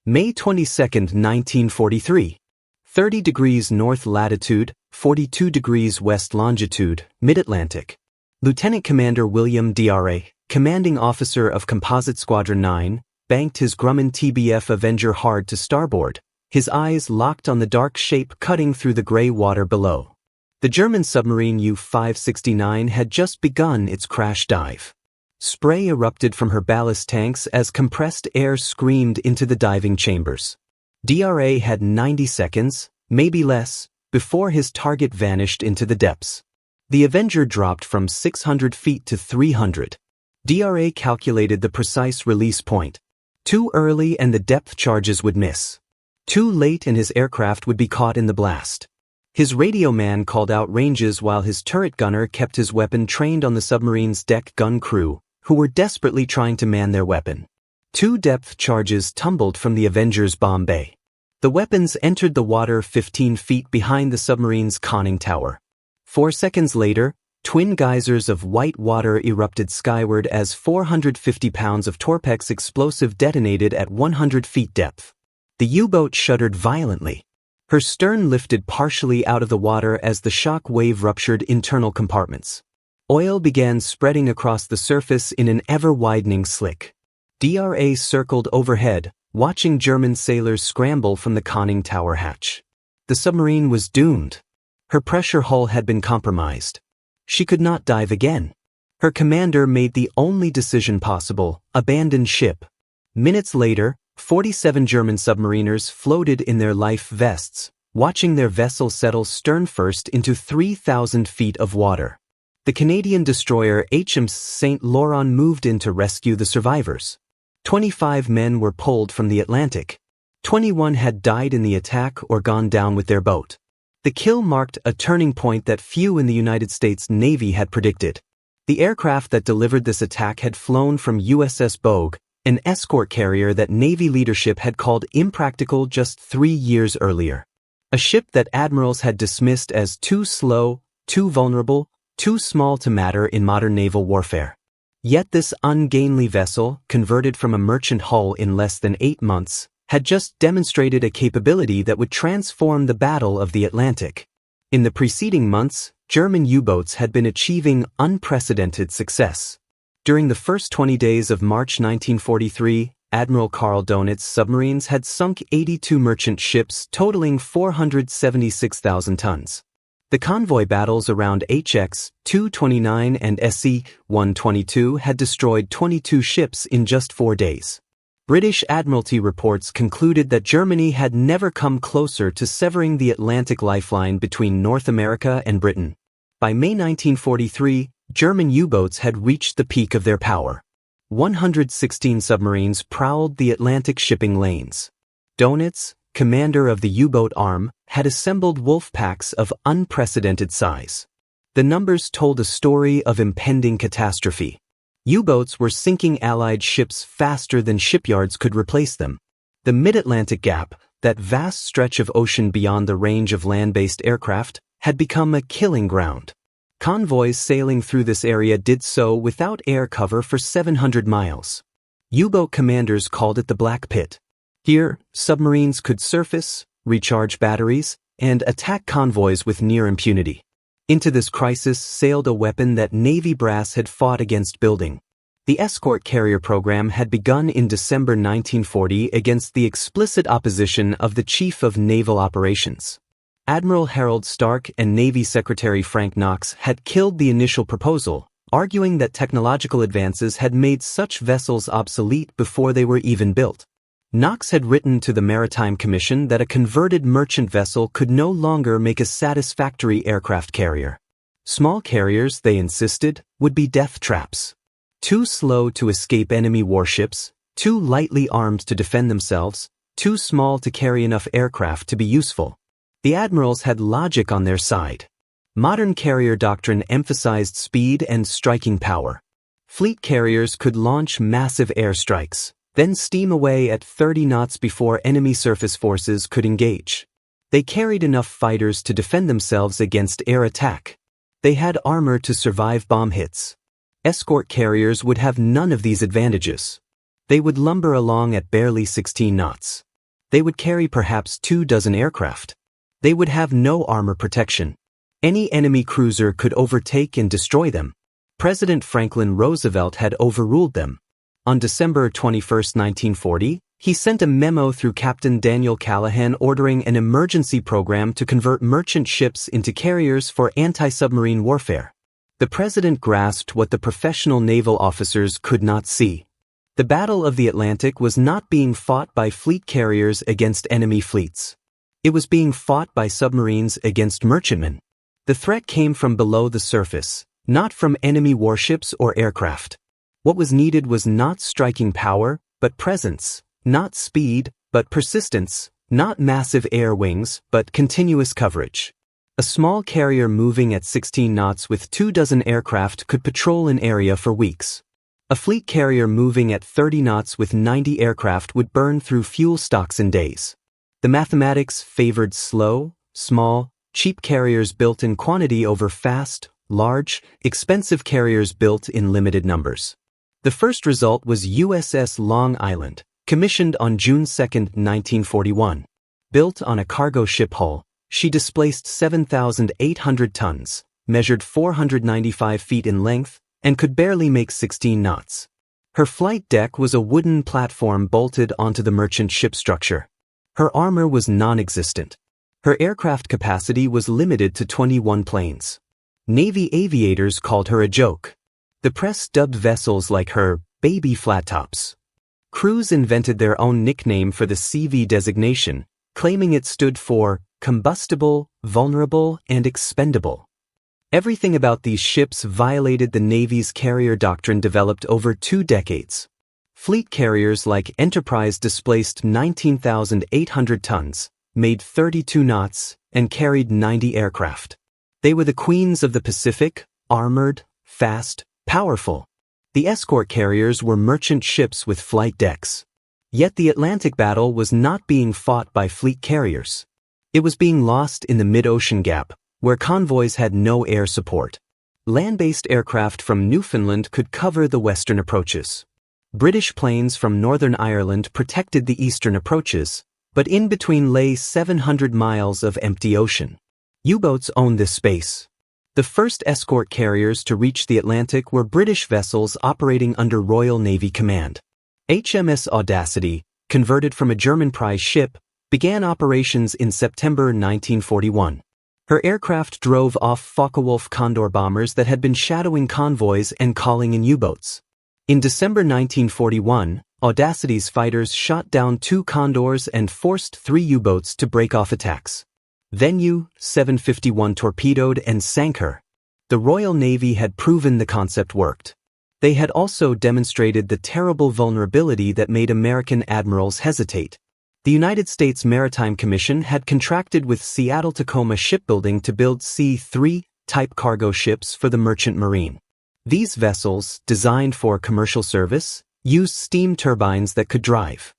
May 22, 1943. 30 degrees north latitude, 42 degrees west longitude, mid-Atlantic. Lieutenant Commander William D.R.A., commanding officer of Composite Squadron 9, banked his Grumman TBF Avenger hard to starboard, his eyes locked on the dark shape cutting through the gray water below. The German submarine U-569 had just begun its crash dive. Spray erupted from her ballast tanks as compressed air screamed into the diving chambers. DRA had 90 seconds, maybe less, before his target vanished into the depths. The Avenger dropped from 600 feet to 300. DRA calculated the precise release point. Too early and the depth charges would miss. Too late and his aircraft would be caught in the blast. His radio man called out ranges while his turret gunner kept his weapon trained on the submarine's deck gun crew, who were desperately trying to man their weapon. 2 depth charges tumbled from the Avenger's bomb bay. The weapons entered the water 15 feet behind the submarine's conning tower. 4 seconds later, twin geysers of white water erupted skyward as 450 pounds of Torpex explosive detonated at 100 feet depth. The U-boat shuddered violently. Her stern lifted partially out of the water as the shock wave ruptured internal compartments. Oil began spreading across the surface in an ever-widening slick. DRA circled overhead, watching German sailors scramble from the conning tower hatch. The submarine was doomed. Her pressure hull had been compromised. She could not dive again. Her commander made the only decision possible: abandon ship. Minutes later, 47 German submariners floated in their life vests, watching their vessel settle stern first into 3,000 feet of water. The Canadian destroyer HMS St. Laurent moved in to rescue the survivors. 25 men were pulled from the Atlantic. 21 had died in the attack or gone down with their boat. The kill marked a turning point that few in the United States Navy had predicted. The aircraft that delivered this attack had flown from USS Bogue, an escort carrier that Navy leadership had called impractical just 3 years earlier. A ship that admirals had dismissed as too slow, too vulnerable, too small to matter in modern naval warfare. Yet this ungainly vessel, converted from a merchant hull in less than 8 months, had just demonstrated a capability that would transform the Battle of the Atlantic. In the preceding months, German U-boats had been achieving unprecedented success. During the first 20 days of March 1943, Admiral Karl Donitz's submarines had sunk 82 merchant ships totaling 476,000 tons. The convoy battles around HX-229 and SC-122 had destroyed 22 ships in just 4 days. British Admiralty reports concluded that Germany had never come closer to severing the Atlantic lifeline between North America and Britain. By May 1943, German U-boats had reached the peak of their power. 116 submarines prowled the Atlantic shipping lanes. Donitz, commander of the U-boat arm, had assembled wolf packs of unprecedented size. The numbers told a story of impending catastrophe. U-boats were sinking Allied ships faster than shipyards could replace them. The Mid-Atlantic Gap, that vast stretch of ocean beyond the range of land-based aircraft, had become a killing ground. Convoys sailing through this area did so without air cover for 700 miles. U-boat commanders called it the Black Pit. Here, submarines could surface, recharge batteries, and attack convoys with near impunity. Into this crisis sailed a weapon that Navy brass had fought against building. The Escort Carrier program had begun in December 1940 against the explicit opposition of the Chief of Naval Operations. Admiral Harold Stark and Navy Secretary Frank Knox had killed the initial proposal, arguing that technological advances had made such vessels obsolete before they were even built. Knox had written to the Maritime Commission that a converted merchant vessel could no longer make a satisfactory aircraft carrier. Small carriers, they insisted, would be death traps. Too slow to escape enemy warships, too lightly armed to defend themselves, too small to carry enough aircraft to be useful. The admirals had logic on their side. Modern carrier doctrine emphasized speed and striking power. Fleet carriers could launch massive airstrikes, then steam away at 30 knots before enemy surface forces could engage. They carried enough fighters to defend themselves against air attack. They had armor to survive bomb hits. Escort carriers would have none of these advantages. They would lumber along at barely 16 knots. They would carry perhaps 24 aircraft. They would have no armor protection. Any enemy cruiser could overtake and destroy them. President Franklin Roosevelt had overruled them. On December 21, 1940, he sent a memo through Captain Daniel Callahan ordering an emergency program to convert merchant ships into carriers for anti-submarine warfare. The president grasped what the professional naval officers could not see. The Battle of the Atlantic was not being fought by fleet carriers against enemy fleets. It was being fought by submarines against merchantmen. The threat came from below the surface, not from enemy warships or aircraft. What was needed was not striking power, but presence, not speed, but persistence, not massive air wings, but continuous coverage. A small carrier moving at 16 knots with 24 aircraft could patrol an area for weeks. A fleet carrier moving at 30 knots with 90 aircraft would burn through fuel stocks in days. The mathematics favored slow, small, cheap carriers built in quantity over fast, large, expensive carriers built in limited numbers. The first result was USS Long Island, commissioned on June 2, 1941. Built on a cargo ship hull, she displaced 7,800 tons, measured 495 feet in length, and could barely make 16 knots. Her flight deck was a wooden platform bolted onto the merchant ship structure. Her armor was non-existent. Her aircraft capacity was limited to 21 planes. Navy aviators called her a joke. The press dubbed vessels like her Baby Flattops. Crews invented their own nickname for the CVE designation, claiming it stood for combustible, vulnerable, and expendable. Everything about these ships violated the Navy's carrier doctrine developed over 2 decades. Fleet carriers like Enterprise displaced 19,800 tons, made 32 knots, and carried 90 aircraft. They were the queens of the Pacific, armored, fast, powerful. The escort carriers were merchant ships with flight decks. Yet the Atlantic battle was not being fought by fleet carriers. It was being lost in the mid-ocean gap, where convoys had no air support. Land-based aircraft from Newfoundland could cover the western approaches. British planes from Northern Ireland protected the eastern approaches, but in between lay 700 miles of empty ocean. U-boats owned this space. The first escort carriers to reach the Atlantic were British vessels operating under Royal Navy command. HMS Audacity, converted from a German prize ship, began operations in September 1941. Her aircraft drove off Focke-Wulf Condor bombers that had been shadowing convoys and calling in U-boats. In December 1941, Audacity's fighters shot down 2 Condors and forced 3 U-boats to break off attacks. Then U-751 torpedoed and sank her. The Royal Navy had proven the concept worked. They had also demonstrated the terrible vulnerability that made American admirals hesitate. The United States Maritime Commission had contracted with Seattle-Tacoma Shipbuilding to build C-3 type cargo ships for the merchant marine. These vessels, designed for commercial service, used steam turbines that could drive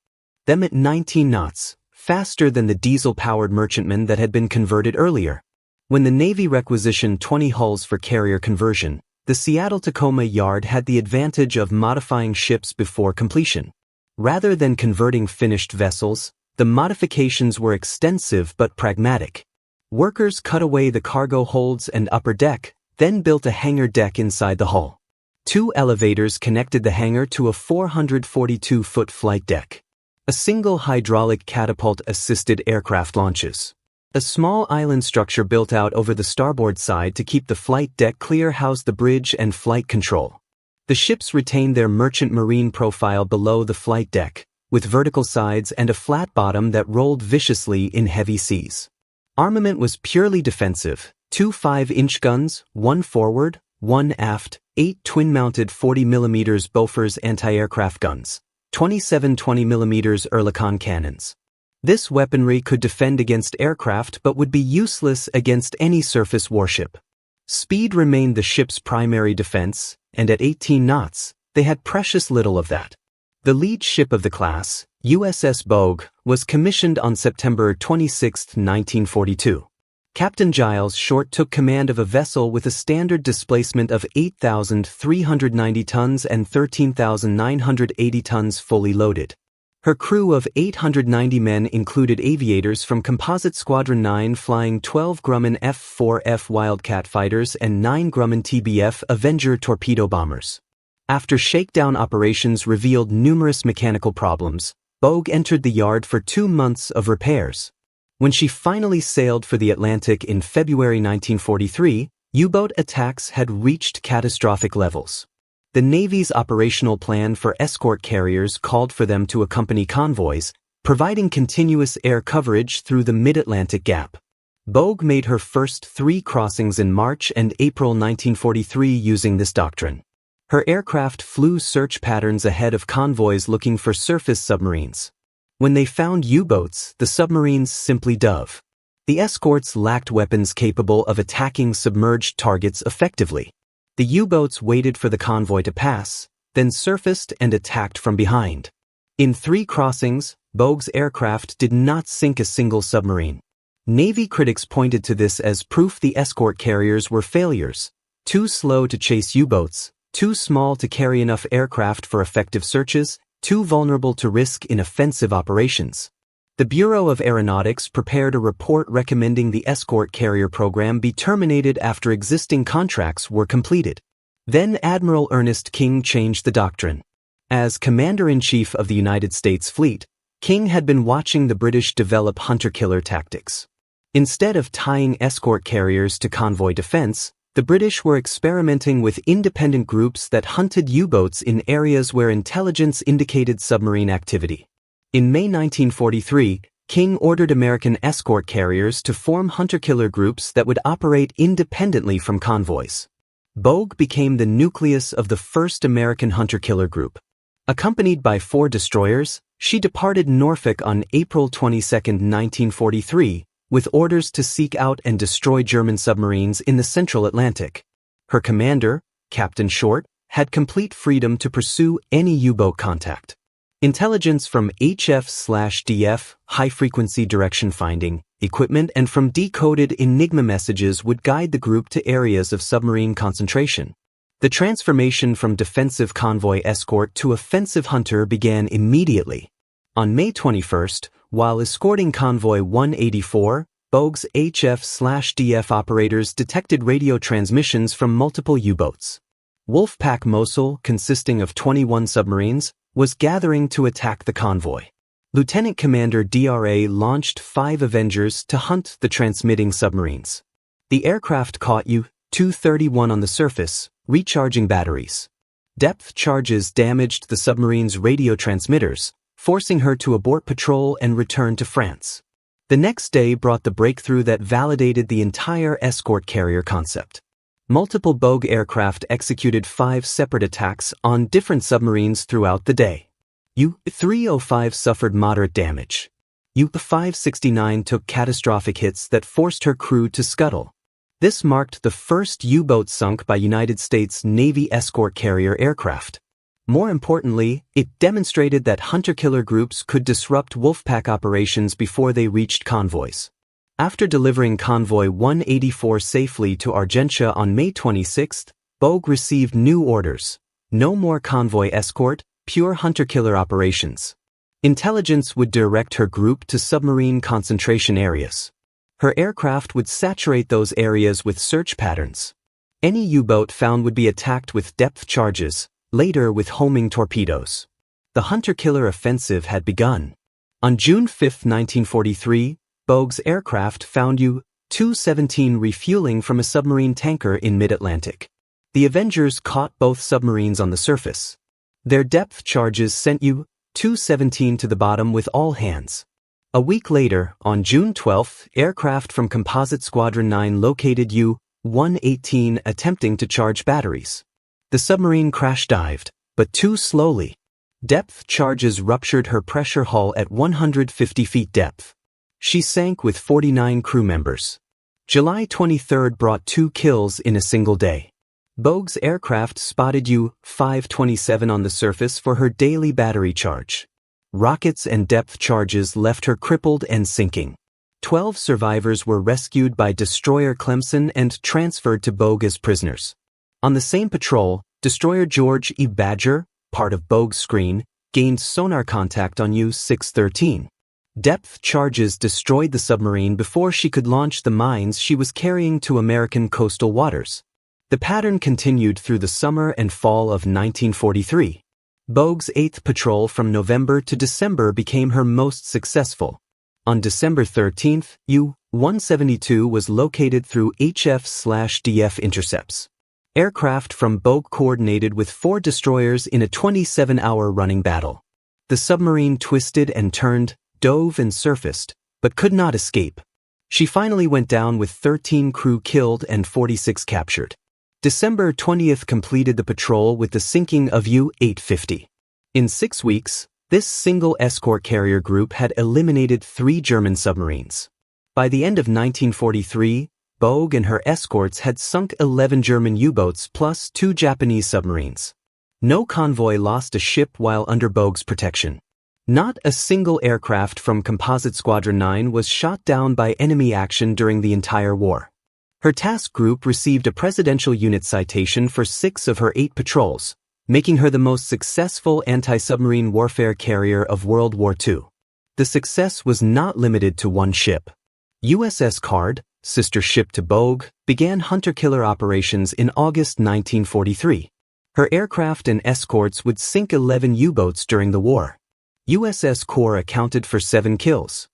them at 19 knots, faster than the diesel-powered merchantmen that had been converted earlier. When the Navy requisitioned 20 hulls for carrier conversion, the Seattle-Tacoma yard had the advantage of modifying ships before completion. Rather than converting finished vessels, the modifications were extensive but pragmatic. Workers cut away the cargo holds and upper deck, then built a hangar deck inside the hull. 2 elevators connected the hangar to a 442-foot flight deck. A single hydraulic catapult assisted aircraft launches. A small island structure built out over the starboard side to keep the flight deck clear housed the bridge and flight control. The ships retained their merchant marine profile below the flight deck, with vertical sides and a flat bottom that rolled viciously in heavy seas. Armament was purely defensive: 2 5-inch guns, 1 forward, 1 aft, 8 twin-mounted 40mm Bofors anti-aircraft guns, 27 20mm Oerlikon cannons. This weaponry could defend against aircraft but would be useless against any surface warship. Speed remained the ship's primary defense, and at 18 knots, they had precious little of that. The lead ship of the class, USS Bogue, was commissioned on September 26, 1942. Captain Giles Short took command of a vessel with a standard displacement of 8,390 tons and 13,980 tons fully loaded. Her crew of 890 men included aviators from Composite Squadron 9 flying 12 Grumman F-4F Wildcat fighters and 9 Grumman TBF Avenger torpedo bombers. After shakedown operations revealed numerous mechanical problems, Bogue entered the yard for 2 months of repairs. When she finally sailed for the Atlantic in February 1943, U-boat attacks had reached catastrophic levels. The Navy's operational plan for escort carriers called for them to accompany convoys, providing continuous air coverage through the mid-Atlantic gap. Bogue made her first 3 crossings in March and April 1943 using this doctrine. Her aircraft flew search patterns ahead of convoys looking for surface submarines. When they found U-boats, the submarines simply dove. The escorts lacked weapons capable of attacking submerged targets effectively. The U-boats waited for the convoy to pass, then surfaced and attacked from behind. In 3 crossings, Bogue's aircraft did not sink a single submarine. Navy critics pointed to this as proof the escort carriers were failures, too slow to chase U-boats, too small to carry enough aircraft for effective searches, too vulnerable to risk in offensive operations. The Bureau of Aeronautics prepared a report recommending the escort carrier program be terminated after existing contracts were completed. Then Admiral Ernest King changed the doctrine. As Commander-in-Chief of the United States Fleet, King had been watching the British develop hunter-killer tactics. Instead of tying escort carriers to convoy defense, the British were experimenting with independent groups that hunted U-boats in areas where intelligence indicated submarine activity. In May 1943, King ordered American escort carriers to form hunter-killer groups that would operate independently from convoys. Bogue became the nucleus of the first American hunter-killer group. Accompanied by 4 destroyers, she departed Norfolk on April 22, 1943, with orders to seek out and destroy German submarines in the Central Atlantic. Her commander, Captain Short, had complete freedom to pursue any U-boat contact. Intelligence from HF/DF, high-frequency direction finding, equipment and from decoded Enigma messages would guide the group to areas of submarine concentration. The transformation from defensive convoy escort to offensive hunter began immediately. On May 21, while escorting Convoy 184, Bogue's HF/DF operators detected radio transmissions from multiple U-boats. Wolfpack Mosul, consisting of 21 submarines, was gathering to attack the convoy. Lieutenant Commander DRA launched 5 Avengers to hunt the transmitting submarines. The aircraft caught U-231 on the surface, recharging batteries. Depth charges damaged the submarine's radio transmitters, forcing her to abort patrol and return to France. The next day brought the breakthrough that validated the entire escort carrier concept. Multiple Bogue aircraft executed 5 separate attacks on different submarines throughout the day. U-305 suffered moderate damage. U-569 took catastrophic hits that forced her crew to scuttle. This marked the first U-boat sunk by United States Navy escort carrier aircraft. More importantly, it demonstrated that hunter-killer groups could disrupt Wolfpack operations before they reached convoys. After delivering Convoy 184 safely to Argentia on May 26, Bogue received new orders. No more convoy escort, pure hunter-killer operations. Intelligence would direct her group to submarine concentration areas. Her aircraft would saturate those areas with search patterns. Any U-boat found would be attacked with depth charges, later with homing torpedoes. The hunter-killer offensive had begun. On June 5, 1943, Bogue's aircraft found U-217 refueling from a submarine tanker in mid-Atlantic. The Avengers caught both submarines on the surface. Their depth charges sent U-217 to the bottom with all hands. A week later, on June 12, aircraft from Composite Squadron 9 located U-118 attempting to charge batteries. The submarine crash-dived, but too slowly. Depth charges ruptured her pressure hull at 150 feet depth. She sank with 49 crew members. July 23 brought 2 kills in a single day. Bogue's aircraft spotted U-527 on the surface for her daily battery charge. Rockets and depth charges left her crippled and sinking. 12 survivors were rescued by destroyer Clemson and transferred to Bogue as prisoners. On the same patrol, destroyer George E. Badger, part of Bogue's screen, gained sonar contact on U-613. Depth charges destroyed the submarine before she could launch the mines she was carrying to American coastal waters. The pattern continued through the summer and fall of 1943. Bogue's 8th patrol from November to December became her most successful. On December 13, U-172 was located through HF/DF intercepts. Aircraft from Bogue coordinated with 4 destroyers in a 27-hour running battle. The submarine twisted and turned, dove and surfaced, but could not escape. She finally went down with 13 crew killed and 46 captured. December 20th completed the patrol with the sinking of U-850. In 6 weeks, this single escort carrier group had eliminated 3 German submarines. By the end of 1943, Bogue and her escorts had sunk 11 German U-boats plus 2 Japanese submarines. No convoy lost a ship while under Bogue's protection. Not a single aircraft from Composite Squadron 9 was shot down by enemy action during the entire war. Her task group received a Presidential Unit Citation for 6 of her 8 patrols, making her the most successful anti-submarine warfare carrier of World War II. The success was not limited to one ship. USS Card, sister ship to Bogue, began hunter-killer operations in August 1943. Her aircraft and escorts would sink 11 U-boats during the war. USS Core accounted for 7 kills.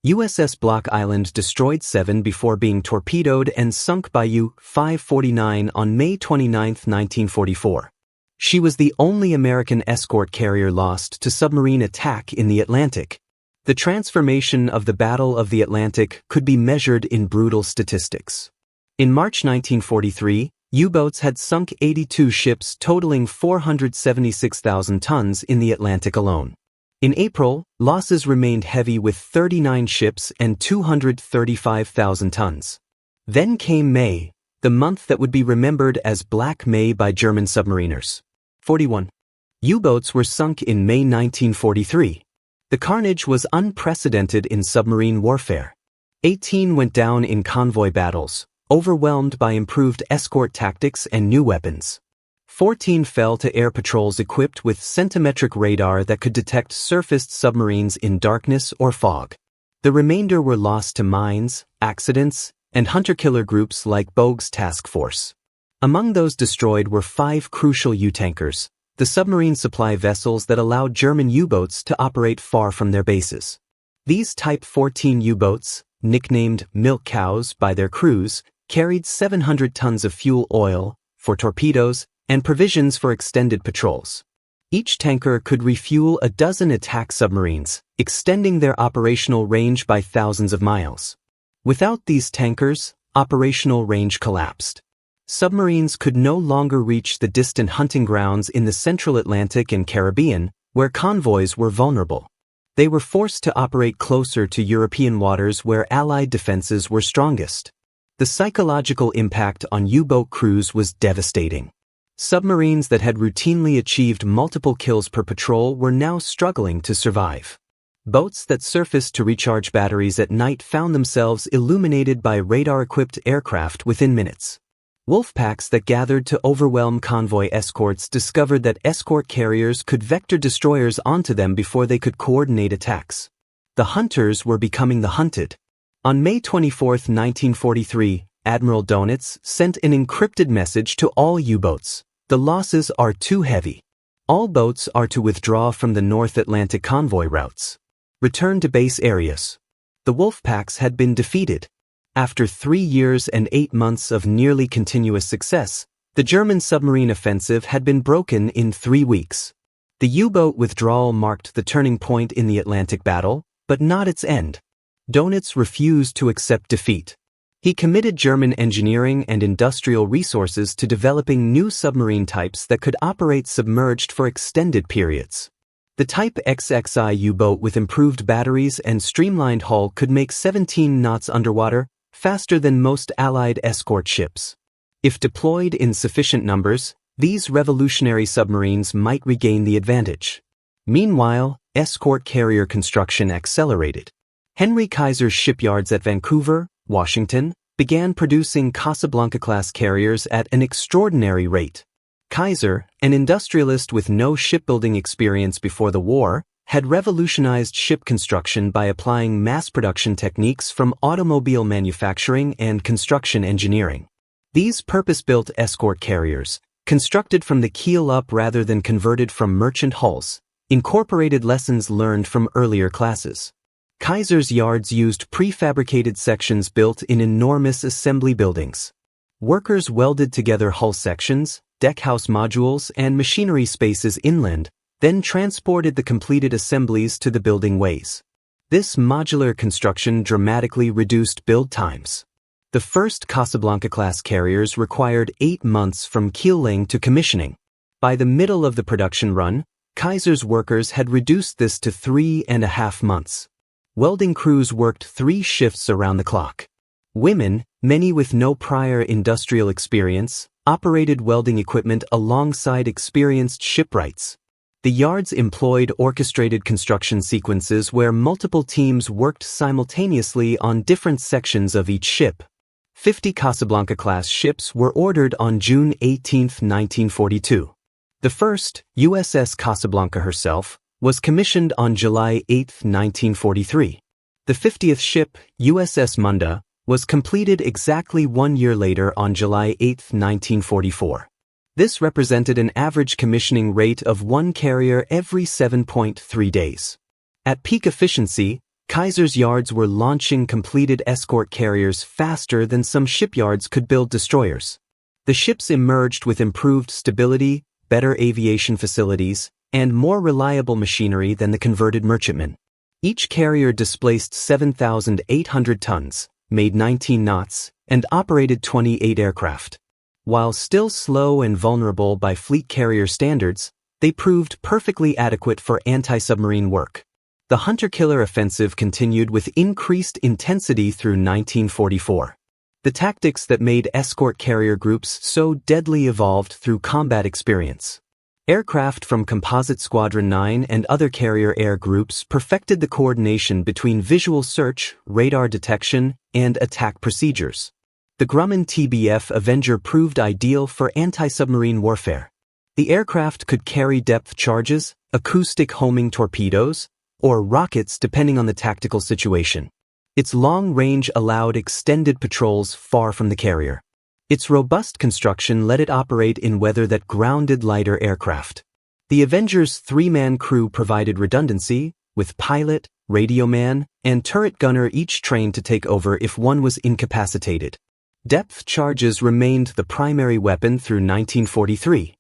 USS Block Island destroyed 7 before being torpedoed and sunk by U-549 on May 29, 1944. She was the only American escort carrier lost to submarine attack in the Atlantic. The transformation of the Battle of the Atlantic could be measured in brutal statistics. In March 1943, U-boats had sunk 82 ships totaling 476,000 tons in the Atlantic alone. In April, losses remained heavy with 39 ships and 235,000 tons. Then came May, the month that would be remembered as Black May by German submariners. 41. U-boats were sunk in May 1943. The carnage was unprecedented in submarine warfare. 18 went down in convoy battles, overwhelmed by improved escort tactics and new weapons. 14 fell to air patrols equipped with centimetric radar that could detect surfaced submarines in darkness or fog. The remainder were lost to mines, accidents, and hunter-killer groups like Bogue's task force. Among those destroyed were 5 crucial U-tankers, the submarine supply vessels that allowed German U-boats to operate far from their bases. These Type 14 U-boats, nicknamed milk cows by their crews, carried 700 tons of fuel oil, for torpedoes, and provisions for extended patrols. Each tanker could refuel a dozen attack submarines, extending their operational range by thousands of miles. Without these tankers, operational range collapsed. Submarines could no longer reach the distant hunting grounds in the Central Atlantic and Caribbean, where convoys were vulnerable. They were forced to operate closer to European waters where Allied defenses were strongest. The psychological impact on U-boat crews was devastating. Submarines that had routinely achieved multiple kills per patrol were now struggling to survive. Boats that surfaced to recharge batteries at night found themselves illuminated by radar-equipped aircraft within minutes. Wolfpacks that gathered to overwhelm convoy escorts discovered that escort carriers could vector destroyers onto them before they could coordinate attacks. The hunters were becoming the hunted. On May 24, 1943, Admiral Donitz sent an encrypted message to all U-boats. The losses are too heavy. All boats are to withdraw from the North Atlantic convoy routes. Return to base areas. The Wolfpacks had been defeated. After 3 years and 8 months of nearly continuous success, the German submarine offensive had been broken in 3 weeks. The U-boat withdrawal marked the turning point in the Atlantic battle, but not its end. Donitz refused to accept defeat. He committed German engineering and industrial resources to developing new submarine types that could operate submerged for extended periods. The Type XXI U-boat with improved batteries and streamlined hull could make 17 knots underwater, faster than most Allied escort ships. If deployed in sufficient numbers, these revolutionary submarines might regain the advantage. Meanwhile, escort carrier construction accelerated. Henry Kaiser's shipyards at Vancouver, Washington, began producing Casablanca-class carriers at an extraordinary rate. Kaiser, an industrialist with no shipbuilding experience before the war, had revolutionized ship construction by applying mass production techniques from automobile manufacturing and construction engineering. These purpose-built escort carriers, constructed from the keel up rather than converted from merchant hulls, incorporated lessons learned from earlier classes. Kaiser's yards used prefabricated sections built in enormous assembly buildings. Workers welded together hull sections, deckhouse modules, and machinery spaces inland, then transported the completed assemblies to the building ways. This modular construction dramatically reduced build times. The first Casablanca-class carriers required 8 months from keel laying to commissioning. By the middle of the production run, Kaiser's workers had reduced this to 3.5 months. Welding crews worked 3 shifts around the clock. Women, many with no prior industrial experience, operated welding equipment alongside experienced shipwrights. The yards employed orchestrated construction sequences where multiple teams worked simultaneously on different sections of each ship. 50 Casablanca-class ships were ordered on June 18, 1942. The first, USS Casablanca herself, was commissioned on July 8, 1943. The 50th ship, USS Munda, was completed exactly 1 year later on July 8, 1944. This represented an average commissioning rate of 1 carrier every 7.3 days. At peak efficiency, Kaiser's yards were launching completed escort carriers faster than some shipyards could build destroyers. The ships emerged with improved stability, better aviation facilities, and more reliable machinery than the converted merchantmen. Each carrier displaced 7,800 tons, made 19 knots, and operated 28 aircraft. While still slow and vulnerable by fleet carrier standards, they proved perfectly adequate for anti-submarine work. The hunter-killer offensive continued with increased intensity through 1944. The tactics that made escort carrier groups so deadly evolved through combat experience. Aircraft from Composite Squadron 9 and other carrier air groups perfected the coordination between visual search, radar detection, and attack procedures. The Grumman TBF Avenger proved ideal for anti-submarine warfare. The aircraft could carry depth charges, acoustic homing torpedoes, or rockets depending on the tactical situation. Its long range allowed extended patrols far from the carrier. Its robust construction let it operate in weather that grounded lighter aircraft. The Avenger's 3-man crew provided redundancy, with pilot, radio man, and turret gunner each trained to take over if one was incapacitated. Depth charges remained the primary weapon through 1943.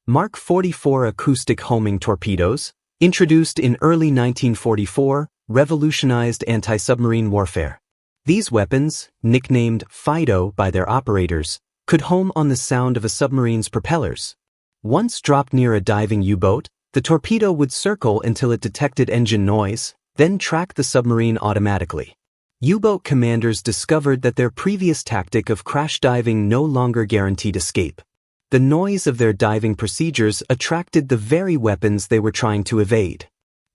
Mark 44 acoustic homing torpedoes, introduced in early 1944, revolutionized anti-submarine warfare. These weapons, nicknamed Fido by their operators, could home on the sound of a submarine's propellers. Once dropped near a diving U-boat, the torpedo would circle until it detected engine noise, then track the submarine automatically. U-boat commanders discovered that their previous tactic of crash diving no longer guaranteed escape. The noise of their diving procedures attracted the very weapons they were trying to evade.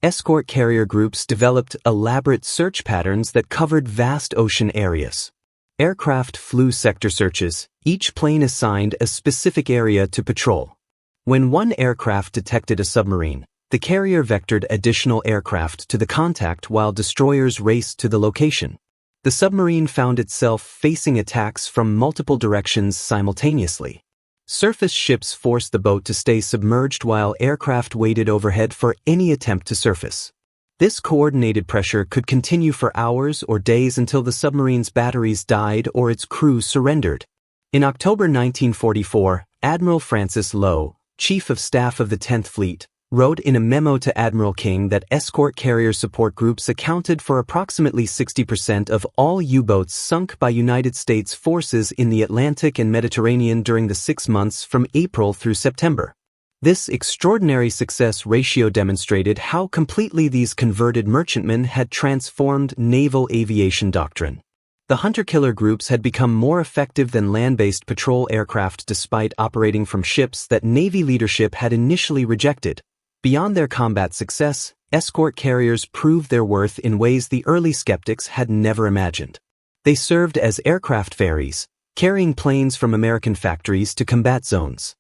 Escort carrier groups developed elaborate search patterns that covered vast ocean areas. Aircraft flew sector searches, each plane assigned a specific area to patrol. When one aircraft detected a submarine, the carrier vectored additional aircraft to the contact while destroyers raced to the location. The submarine found itself facing attacks from multiple directions simultaneously. Surface ships forced the boat to stay submerged while aircraft waited overhead for any attempt to surface. This coordinated pressure could continue for hours or days until the submarine's batteries died or its crew surrendered. In October 1944, Admiral Francis Lowe, Chief of Staff of the 10th Fleet, wrote in a memo to Admiral King that escort carrier support groups accounted for approximately 60% of all U-boats sunk by United States forces in the Atlantic and Mediterranean during the 6 months from April through September. This extraordinary success ratio demonstrated how completely these converted merchantmen had transformed naval aviation doctrine. The hunter-killer groups had become more effective than land-based patrol aircraft despite operating from ships that Navy leadership had initially rejected. Beyond their combat success, escort carriers proved their worth in ways the early skeptics had never imagined. They served as aircraft ferries, carrying planes from American factories to combat zones.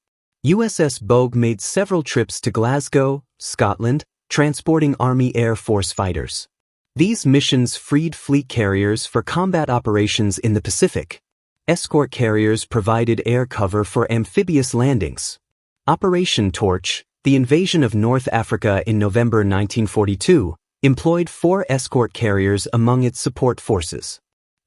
USS Bogue made several trips to Glasgow, Scotland, transporting Army Air Force fighters. These missions freed fleet carriers for combat operations in the Pacific. Escort carriers provided air cover for amphibious landings. Operation Torch, the invasion of North Africa in November 1942, employed 4 escort carriers among its support forces.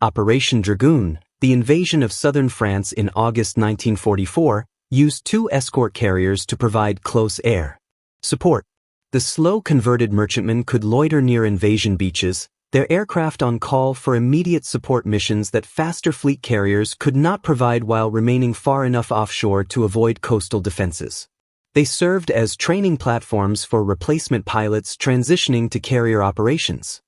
Operation Dragoon, the invasion of southern France in August 1944, used 2 escort carriers to provide close air support. The slow converted merchantmen could loiter near invasion beaches, their aircraft on call for immediate support missions that faster fleet carriers could not provide while remaining far enough offshore to avoid coastal defenses. They served as training platforms for replacement pilots transitioning to carrier operations.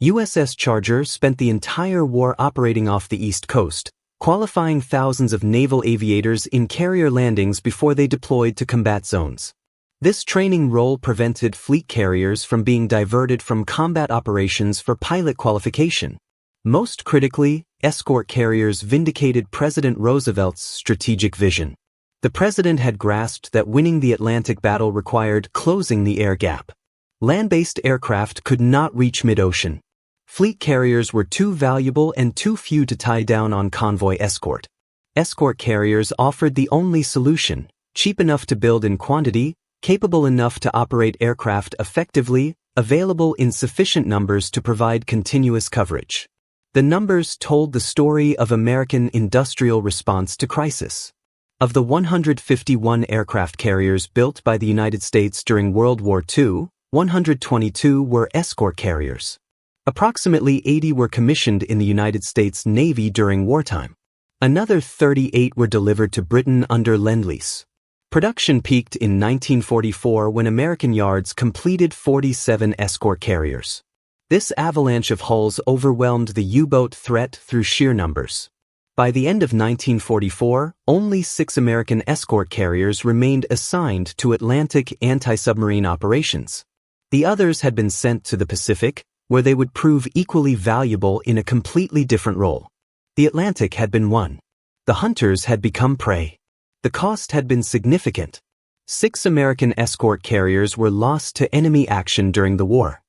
USS Charger spent the entire war operating off the East Coast, qualifying thousands of naval aviators in carrier landings before they deployed to combat zones. This training role prevented fleet carriers from being diverted from combat operations for pilot qualification. Most critically, escort carriers vindicated President Roosevelt's strategic vision. The president had grasped that winning the Atlantic battle required closing the air gap. Land-based aircraft could not reach mid-ocean. Fleet carriers were too valuable and too few to tie down on convoy escort. Escort carriers offered the only solution, cheap enough to build in quantity, capable enough to operate aircraft effectively, available in sufficient numbers to provide continuous coverage. The numbers told the story of American industrial response to crisis. Of the 151 aircraft carriers built by the United States during World War II, 122 were escort carriers. Approximately 80 were commissioned in the United States Navy during wartime. Another 38 were delivered to Britain under Lend-Lease. Production peaked in 1944 when American yards completed 47 escort carriers. This avalanche of hulls overwhelmed the U-boat threat through sheer numbers. By the end of 1944, only 6 American escort carriers remained assigned to Atlantic anti-submarine operations. The others had been sent to the Pacific, where they would prove equally valuable in a completely different role. The Atlantic had been won. The hunters had become prey. The cost had been significant. 6 American escort carriers were lost to enemy action during the war.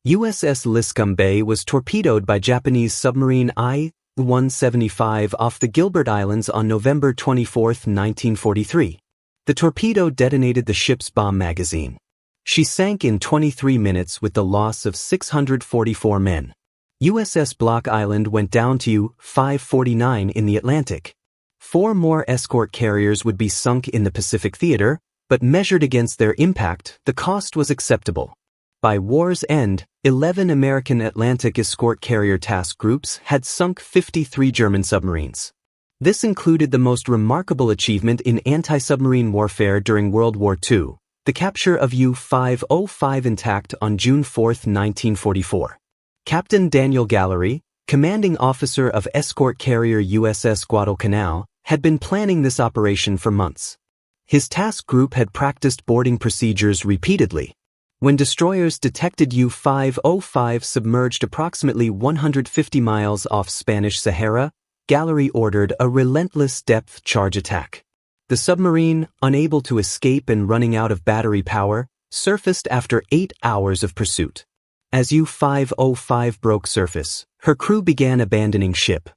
USS Liscum Bay was torpedoed by Japanese submarine I-175 off the Gilbert Islands on November 24, 1943. The torpedo detonated the ship's bomb magazine. She sank in 23 minutes with the loss of 644 men. USS Block Island went down to U-549 in the Atlantic. 4 more escort carriers would be sunk in the Pacific theater, but measured against their impact, the cost was acceptable. By war's end, 11 American Atlantic escort carrier task groups had sunk 53 German submarines. This included the most remarkable achievement in anti-submarine warfare during World War II, the capture of U-505 intact on June 4, 1944. Captain Daniel Gallery, commanding officer of escort carrier USS Guadalcanal, had been planning this operation for months. His task group had practiced boarding procedures repeatedly. When destroyers detected U-505 submerged approximately 150 miles off Spanish Sahara, Gallery ordered a relentless depth charge attack. The submarine, unable to escape and running out of battery power, surfaced after 8 hours of pursuit. As U-505 broke surface, her crew began abandoning ship.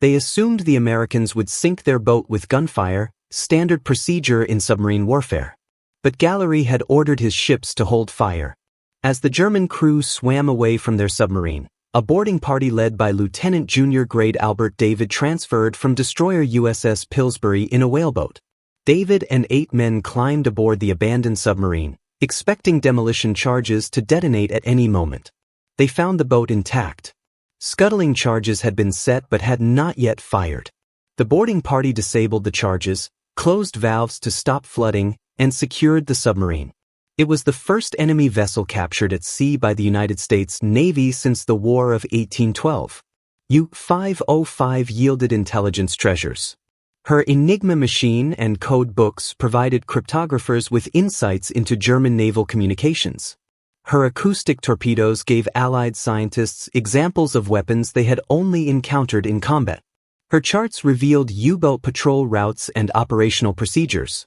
They assumed the Americans would sink their boat with gunfire, standard procedure in submarine warfare. But Gallery had ordered his ships to hold fire. As the German crew swam away from their submarine, a boarding party led by Lieutenant Junior Grade Albert David transferred from destroyer USS Pillsbury in a whaleboat. David and 8 men climbed aboard the abandoned submarine, expecting demolition charges to detonate at any moment. They found the boat intact. Scuttling charges had been set but had not yet fired. The boarding party disabled the charges, closed valves to stop flooding, and secured the submarine. It was the first enemy vessel captured at sea by the United States Navy since the War of 1812. U-505 yielded intelligence treasures. Her Enigma machine and code books provided cryptographers with insights into German naval communications. Her acoustic torpedoes gave Allied scientists examples of weapons they had only encountered in combat. Her charts revealed U-boat patrol routes and operational procedures.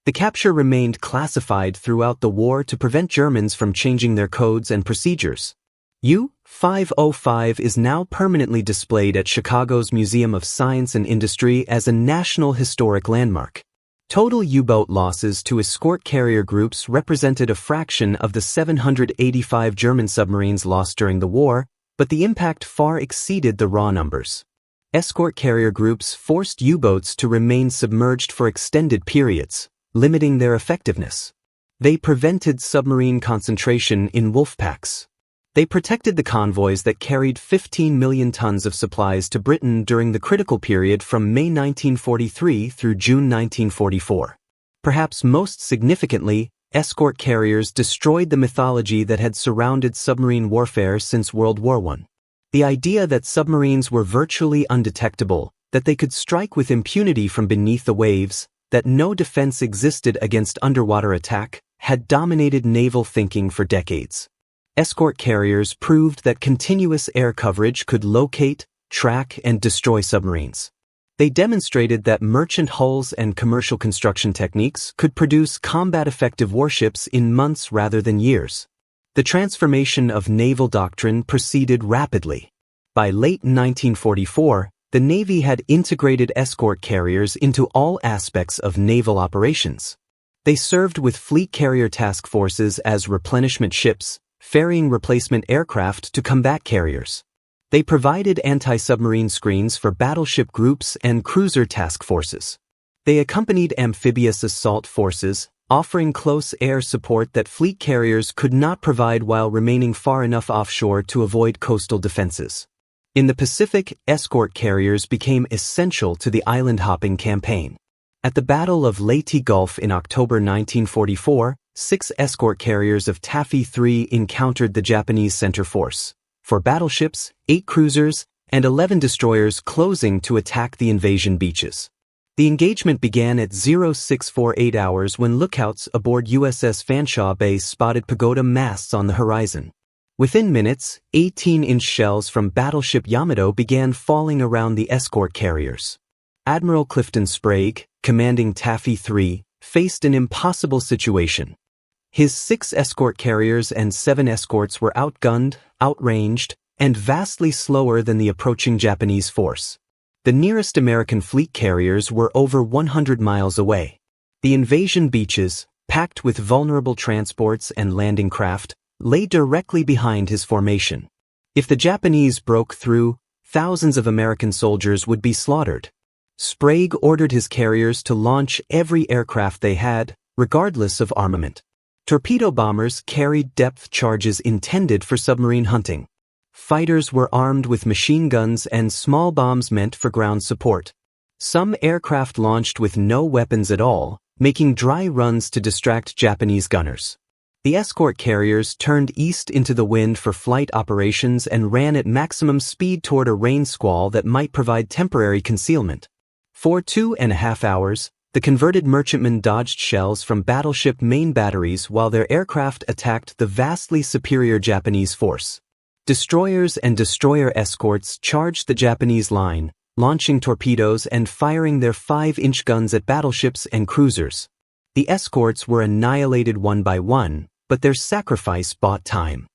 The capture remained classified throughout the war to prevent Germans from changing their codes and procedures. U-505 is now permanently displayed at Chicago's Museum of Science and Industry as a National Historic Landmark. Total U-boat losses to escort carrier groups represented a fraction of the 785 German submarines lost during the war, but the impact far exceeded the raw numbers. Escort carrier groups forced U-boats to remain submerged for extended periods, limiting their effectiveness. They prevented submarine concentration in wolf packs. They protected the convoys that carried 15 million tons of supplies to Britain during the critical period from May 1943 through June 1944. Perhaps most significantly, escort carriers destroyed the mythology that had surrounded submarine warfare since World War I. The idea that submarines were virtually undetectable, that they could strike with impunity from beneath the waves, that no defense existed against underwater attack, had dominated naval thinking for decades. Escort carriers proved that continuous air coverage could locate, track, and destroy submarines. They demonstrated that merchant hulls and commercial construction techniques could produce combat-effective warships in months rather than years. The transformation of naval doctrine proceeded rapidly. By late 1944, the Navy had integrated escort carriers into all aspects of naval operations. They served with fleet carrier task forces as replenishment ships, ferrying replacement aircraft to combat carriers. They provided anti-submarine screens for battleship groups and cruiser task forces. They accompanied amphibious assault forces, offering close air support that fleet carriers could not provide while remaining far enough offshore to avoid coastal defenses. In the Pacific, escort carriers became essential to the island-hopping campaign. At the Battle of Leyte Gulf in October 1944, 6 escort carriers of Taffy III encountered the Japanese center force. 4 battleships, 8 cruisers, and 11 destroyers closing to attack the invasion beaches. The engagement began at 0648 hours when lookouts aboard USS Fanshawe Bay spotted pagoda masts on the horizon. Within minutes, 18-inch shells from battleship Yamato began falling around the escort carriers. Admiral Clifton Sprague, commanding Taffy III, faced an impossible situation. His 6 escort carriers and 7 escorts were outgunned, outranged, and vastly slower than the approaching Japanese force. The nearest American fleet carriers were over 100 miles away. The invasion beaches, packed with vulnerable transports and landing craft, lay directly behind his formation. If the Japanese broke through, thousands of American soldiers would be slaughtered. Sprague ordered his carriers to launch every aircraft they had, regardless of armament. Torpedo bombers carried depth charges intended for submarine hunting. Fighters were armed with machine guns and small bombs meant for ground support. Some aircraft launched with no weapons at all, making dry runs to distract Japanese gunners. The escort carriers turned east into the wind for flight operations and ran at maximum speed toward a rain squall that might provide temporary concealment. For 2.5 hours, the converted merchantmen dodged shells from battleship main batteries while their aircraft attacked the vastly superior Japanese force. Destroyers and destroyer escorts charged the Japanese line, launching torpedoes and firing their 5-inch guns at battleships and cruisers. The escorts were annihilated one by one, but their sacrifice bought time.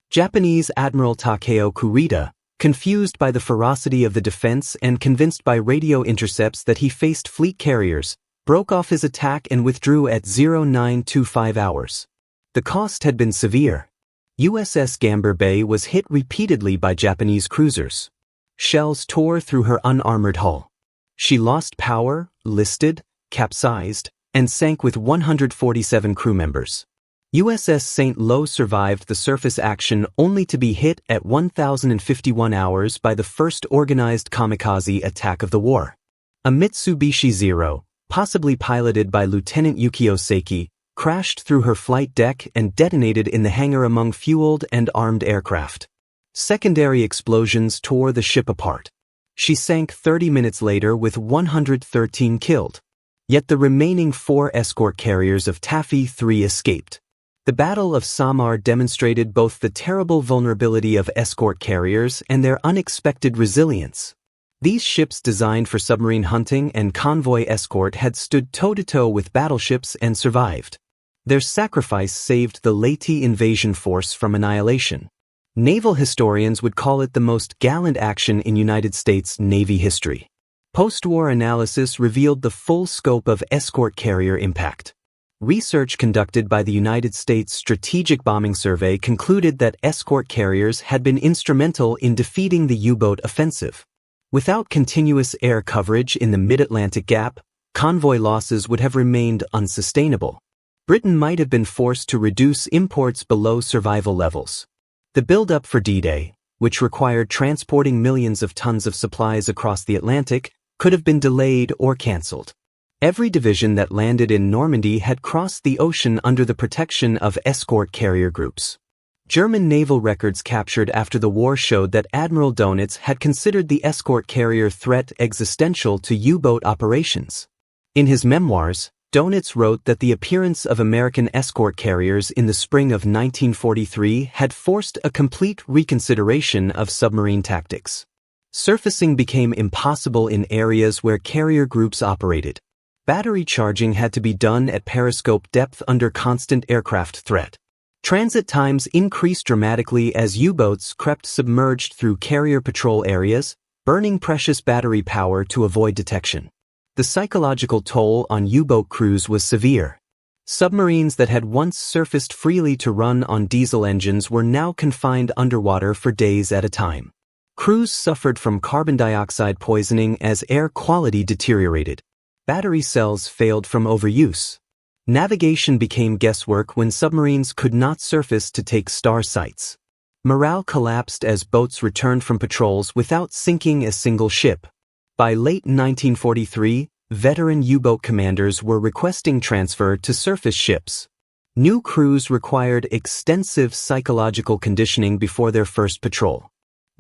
Japanese Admiral Takeo Kurita, confused by the ferocity of the defense and convinced by radio intercepts that he faced fleet carriers, broke off his attack and withdrew at 0925 hours. The cost had been severe. USS Gambier Bay was hit repeatedly by Japanese cruisers. Shells tore through her unarmored hull. She lost power, listed, capsized, and sank with 147 crew members. USS St. Lo survived the surface action only to be hit at 1051 hours by the first organized kamikaze attack of the war. A Mitsubishi Zero, possibly piloted by Lieutenant Yukio Seki, crashed through her flight deck and detonated in the hangar among fueled and armed aircraft. Secondary explosions tore the ship apart. She sank 30 minutes later with 113 killed. Yet the remaining 4 escort carriers of Taffy III escaped. The Battle of Samar demonstrated both the terrible vulnerability of escort carriers and their unexpected resilience. These ships designed for submarine hunting and convoy escort had stood toe-to-toe with battleships and survived. Their sacrifice saved the Leyte invasion force from annihilation. Naval historians would call it the most gallant action in United States Navy history. Post-war analysis revealed the full scope of escort carrier impact. Research conducted by the United States Strategic Bombing Survey concluded that escort carriers had been instrumental in defeating the U-boat offensive. Without continuous air coverage in the mid-Atlantic gap, convoy losses would have remained unsustainable. Britain might have been forced to reduce imports below survival levels. The build-up for D-Day, which required transporting millions of tons of supplies across the Atlantic, could have been delayed or cancelled. Every division that landed in Normandy had crossed the ocean under the protection of escort carrier groups. German naval records captured after the war showed that Admiral Dönitz had considered the escort carrier threat existential to U-boat operations. In his memoirs, Dönitz wrote that the appearance of American escort carriers in the spring of 1943 had forced a complete reconsideration of submarine tactics. Surfacing became impossible in areas where carrier groups operated. Battery charging had to be done at periscope depth under constant aircraft threat. Transit times increased dramatically as U-boats crept submerged through carrier patrol areas, burning precious battery power to avoid detection. The psychological toll on U-boat crews was severe. Submarines that had once surfaced freely to run on diesel engines were now confined underwater for days at a time. Crews suffered from carbon dioxide poisoning as air quality deteriorated. Battery cells failed from overuse. Navigation became guesswork when submarines could not surface to take star sights. Morale collapsed as boats returned from patrols without sinking a single ship. By late 1943, veteran U-boat commanders were requesting transfer to surface ships. New crews required extensive psychological conditioning before their first patrol.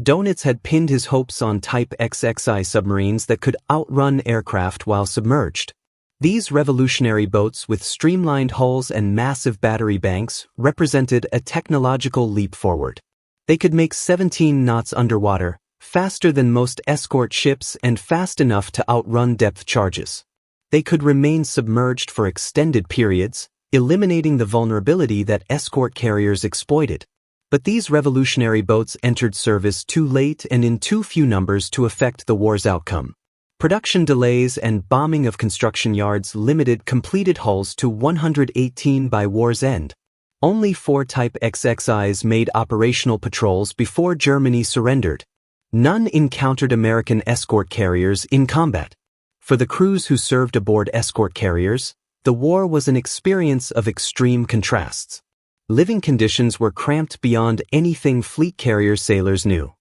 Dönitz had pinned his hopes on Type XXI submarines that could outrun aircraft while submerged. These revolutionary boats with streamlined hulls and massive battery banks represented a technological leap forward. They could make 17 knots underwater, faster than most escort ships and fast enough to outrun depth charges. They could remain submerged for extended periods, eliminating the vulnerability that escort carriers exploited. But these revolutionary boats entered service too late and in too few numbers to affect the war's outcome. Production delays and bombing of construction yards limited completed hulls to 118 by war's end. Only 4 Type XXIs made operational patrols before Germany surrendered. None encountered American escort carriers in combat. For the crews who served aboard escort carriers, the war was an experience of extreme contrasts. Living conditions were cramped beyond anything fleet carrier sailors knew.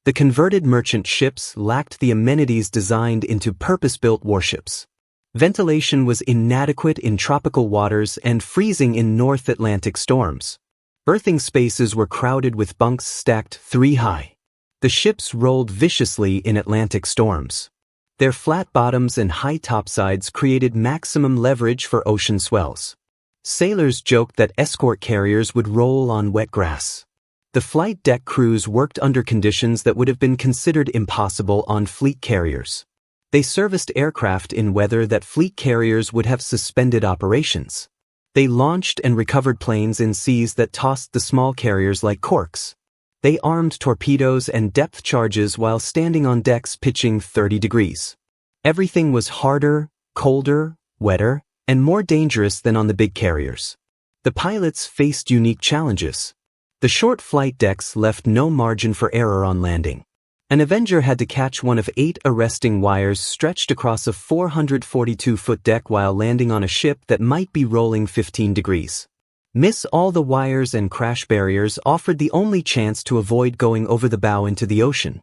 The converted merchant ships lacked the amenities designed into purpose-built warships. Ventilation was inadequate in tropical waters and freezing in North Atlantic storms. Berthing spaces were crowded with bunks stacked 3 high. The ships rolled viciously in Atlantic storms. Their flat bottoms and high topsides created maximum leverage for ocean swells. Sailors joked that escort carriers would roll on wet grass. The flight deck crews worked under conditions that would have been considered impossible on fleet carriers. They serviced aircraft in weather that fleet carriers would have suspended operations. They launched and recovered planes in seas that tossed the small carriers like corks. They armed torpedoes and depth charges while standing on decks pitching 30 degrees. Everything was harder, colder, wetter, and more dangerous than on the big carriers. The pilots faced unique challenges. The short flight decks left no margin for error on landing. An Avenger had to catch one of 8 arresting wires stretched across a 442-foot deck while landing on a ship that might be rolling 15 degrees. Miss all the wires and crash barriers offered the only chance to avoid going over the bow into the ocean.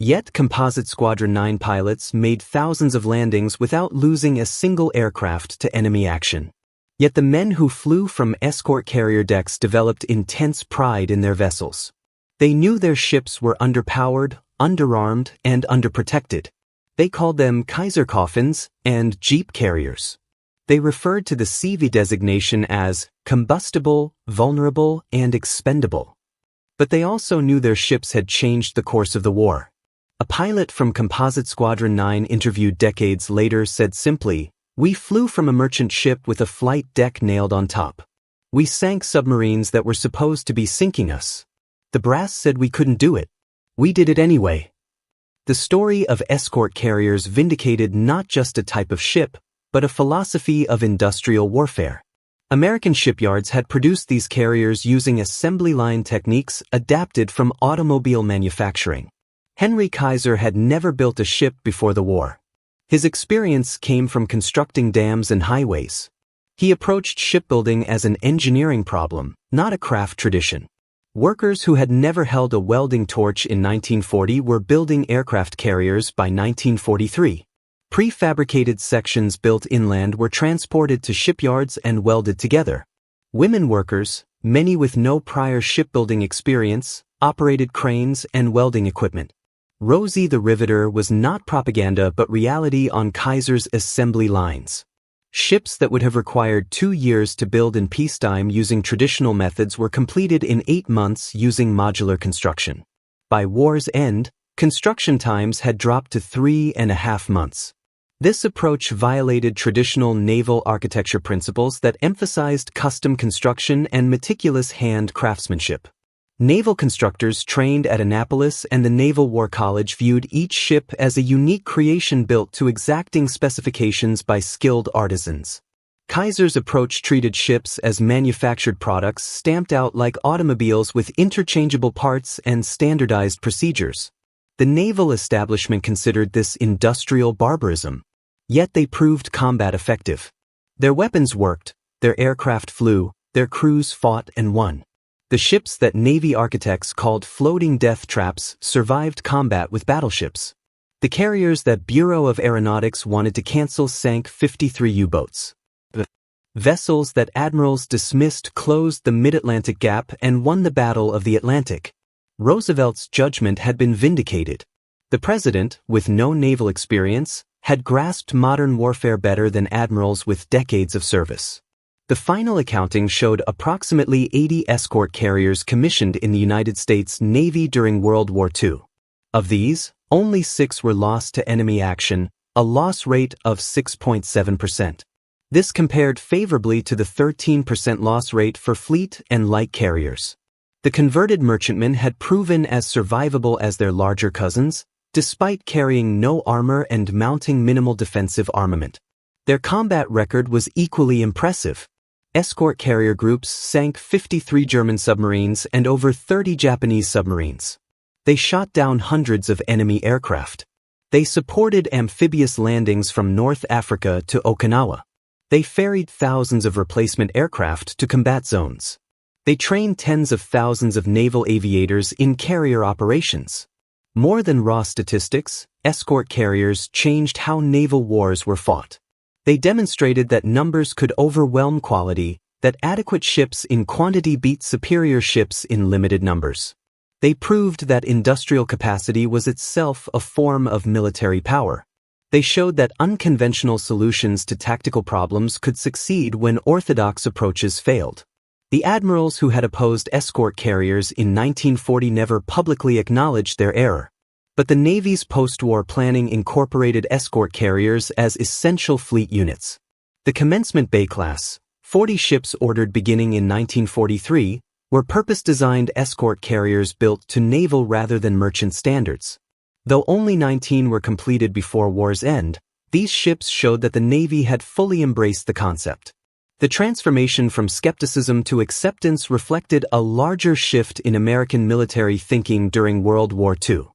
Yet Composite Squadron 9 pilots made thousands of landings without losing a single aircraft to enemy action. Yet the men who flew from escort carrier decks developed intense pride in their vessels. They knew their ships were underpowered, underarmed, and underprotected. They called them Kaiserkoffens and Jeep carriers. They referred to the CVE designation as combustible, vulnerable, and expendable. But they also knew their ships had changed the course of the war. A pilot from Composite Squadron 9 interviewed decades later said simply, "We flew from a merchant ship with a flight deck nailed on top. We sank submarines that were supposed to be sinking us. The brass said we couldn't do it. We did it anyway." The story of escort carriers vindicated not just a type of ship, but a philosophy of industrial warfare. American shipyards had produced these carriers using assembly line techniques adapted from automobile manufacturing. Henry Kaiser had never built a ship before the war. His experience came from constructing dams and highways. He approached shipbuilding as an engineering problem, not a craft tradition. Workers who had never held a welding torch in 1940 were building aircraft carriers by 1943. Prefabricated sections built inland were transported to shipyards and welded together. Women workers, many with no prior shipbuilding experience, operated cranes and welding equipment. Rosie the Riveter was not propaganda but reality on Kaiser's assembly lines. Ships that would have required 2 years to build in peacetime using traditional methods were completed in 8 months using modular construction. By war's end, construction times had dropped to 3.5 months. This approach violated traditional naval architecture principles that emphasized custom construction and meticulous hand craftsmanship. Naval constructors trained at Annapolis and the Naval War College viewed each ship as a unique creation built to exacting specifications by skilled artisans. Kaiser's approach treated ships as manufactured products stamped out like automobiles with interchangeable parts and standardized procedures. The naval establishment considered this industrial barbarism. Yet they proved combat effective. Their weapons worked, their aircraft flew, their crews fought and won. The ships that Navy architects called floating death traps survived combat with battleships. The carriers that Bureau of Aeronautics wanted to cancel sank 53 U-boats. The vessels that admirals dismissed closed the Mid-Atlantic Gap and won the Battle of the Atlantic. Roosevelt's judgment had been vindicated. The president, with no naval experience, had grasped modern warfare better than admirals with decades of service. The final accounting showed approximately 80 escort carriers commissioned in the United States Navy during World War II. Of these, only 6 were lost to enemy action, a loss rate of 6.7%. This compared favorably to the 13% loss rate for fleet and light carriers. The converted merchantmen had proven as survivable as their larger cousins, despite carrying no armor and mounting minimal defensive armament. Their combat record was equally impressive. Escort carrier groups sank 53 German submarines and over 30 Japanese submarines. They shot down hundreds of enemy aircraft. They supported amphibious landings from North Africa to Okinawa. They ferried thousands of replacement aircraft to combat zones. They trained tens of thousands of naval aviators in carrier operations. More than raw statistics, escort carriers changed how naval wars were fought. They demonstrated that numbers could overwhelm quality, that adequate ships in quantity beat superior ships in limited numbers. They proved that industrial capacity was itself a form of military power. They showed that unconventional solutions to tactical problems could succeed when orthodox approaches failed. The admirals who had opposed escort carriers in 1940 never publicly acknowledged their error. But the Navy's post-war planning incorporated escort carriers as essential fleet units. The Commencement Bay class, 40 ships ordered beginning in 1943, were purpose-designed escort carriers built to naval rather than merchant standards. Though only 19 were completed before war's end, these ships showed that the Navy had fully embraced the concept. The transformation from skepticism to acceptance reflected a larger shift in American military thinking during World War II.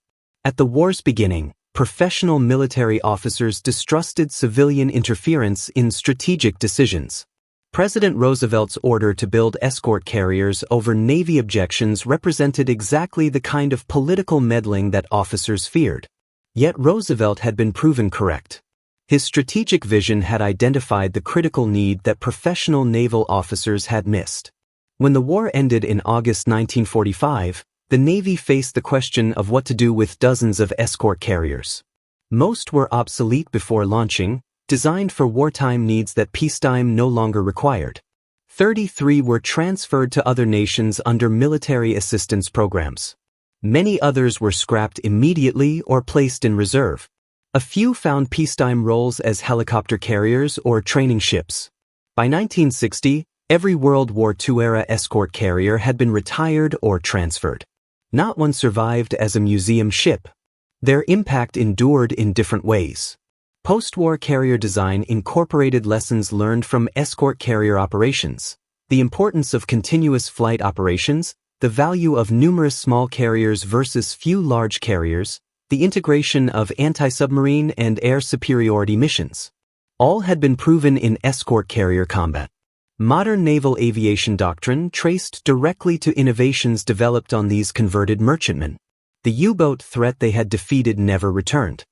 At the war's beginning, professional military officers distrusted civilian interference in strategic decisions. President Roosevelt's order to build escort carriers over Navy objections represented exactly the kind of political meddling that officers feared. Yet Roosevelt had been proven correct. His strategic vision had identified the critical need that professional naval officers had missed. When the war ended in August 1945, the Navy faced the question of what to do with dozens of escort carriers. Most were obsolete before launching, designed for wartime needs that peacetime no longer required. 33 were transferred to other nations under military assistance programs. Many others were scrapped immediately or placed in reserve. A few found peacetime roles as helicopter carriers or training ships. By 1960, every World War II-era escort carrier had been retired or transferred. Not one survived as a museum ship. Their impact endured in different ways. Post-war carrier design incorporated lessons learned from escort carrier operations, the importance of continuous flight operations, the value of numerous small carriers versus few large carriers, the integration of anti-submarine and air superiority missions. All had been proven in escort carrier combat. Modern naval aviation doctrine traced directly to innovations developed on these converted merchantmen. The U-boat threat they had defeated never returned.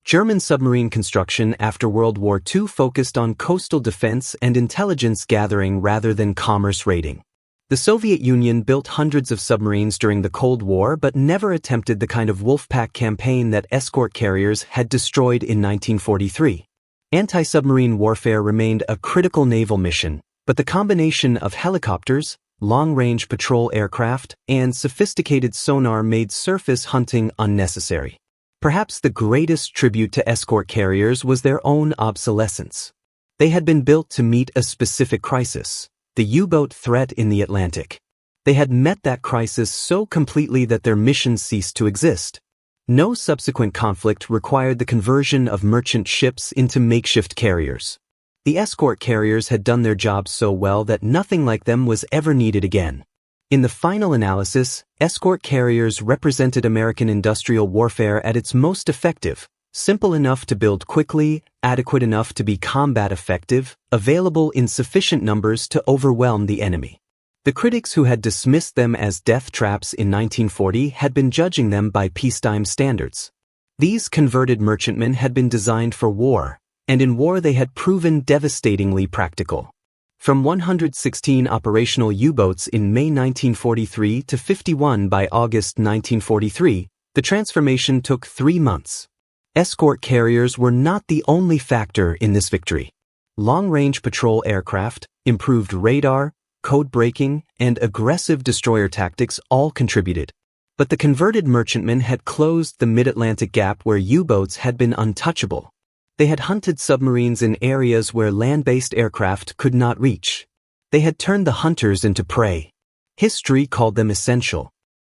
German submarine construction after World War II focused on coastal defense and intelligence gathering rather than commerce raiding. The Soviet Union built hundreds of submarines during the Cold War but never attempted the kind of Wolfpack campaign that escort carriers had destroyed in 1943. Anti-submarine warfare remained a critical naval mission, but the combination of helicopters, long-range patrol aircraft, and sophisticated sonar made surface hunting unnecessary. Perhaps the greatest tribute to escort carriers was their own obsolescence. They had been built to meet a specific crisis, the U-boat threat in the Atlantic. They had met that crisis so completely that their mission ceased to exist. No subsequent conflict required the conversion of merchant ships into makeshift carriers. The escort carriers had done their job so well that nothing like them was ever needed again. In the final analysis, escort carriers represented American industrial warfare at its most effective, simple enough to build quickly, adequate enough to be combat effective, available in sufficient numbers to overwhelm the enemy. The critics who had dismissed them as death traps in 1940 had been judging them by peacetime standards. These converted merchantmen had been designed for war, and in war they had proven devastatingly practical. From 116 operational U-boats in May 1943 to 51 by August 1943, the transformation took 3 months. Escort carriers were not the only factor in this victory. Long-range patrol aircraft, improved radar, code breaking, and aggressive destroyer tactics all contributed. But the converted merchantmen had closed the mid-Atlantic gap where U-boats had been untouchable. They had hunted submarines in areas where land-based aircraft could not reach. They had turned the hunters into prey. History called them essential.